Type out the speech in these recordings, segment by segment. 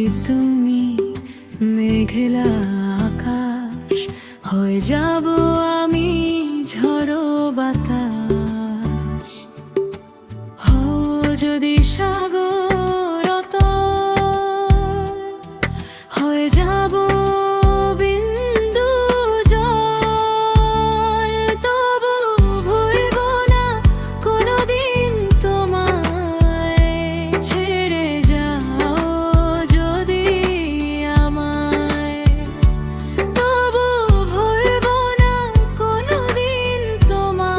যদি তুমি মেঘলা আকাশ হয়ে যাব আমি ঝড়ো বাতাস, হও যদি সাগর অতল হয়ে যাব বিন্দু জল, তবু ভুলব না কোনোদিন তোমায়। ছেড়ে যাও যদি আমায়, তবু ভুলব না কোনোদিন তোমায়।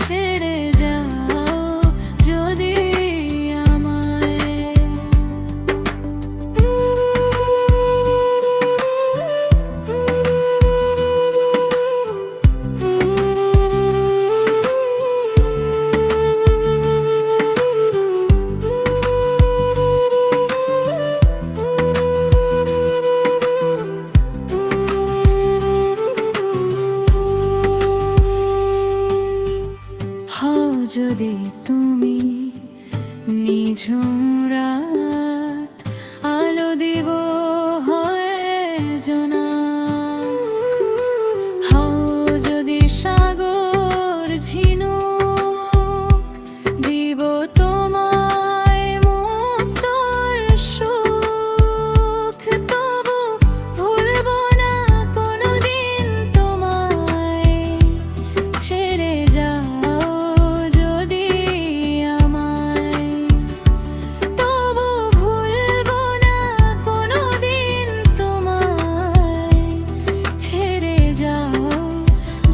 ছেড়ে যাও যদি আমায়। হও যদি তুমি নিঝুম রাত, আলো দিব হয়ে জোনাক। হও যদি সাগর ঝিনুক, দিব তোমায় মুক্তর সুখ, তবু ভুলব না কোনোদিন তোমায়। ছেড়ে যাও যদি আমায়, তবু ভুলব না কোনোদিন তোমায়। ছেড়ে যাও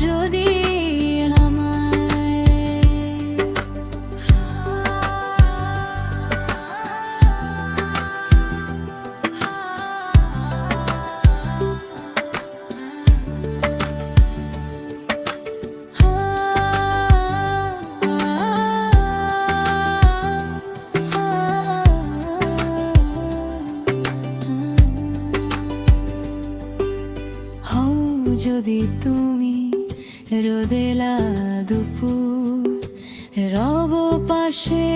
যদি হও যদি তুমি রোদেলা দুপুর, রব পাশে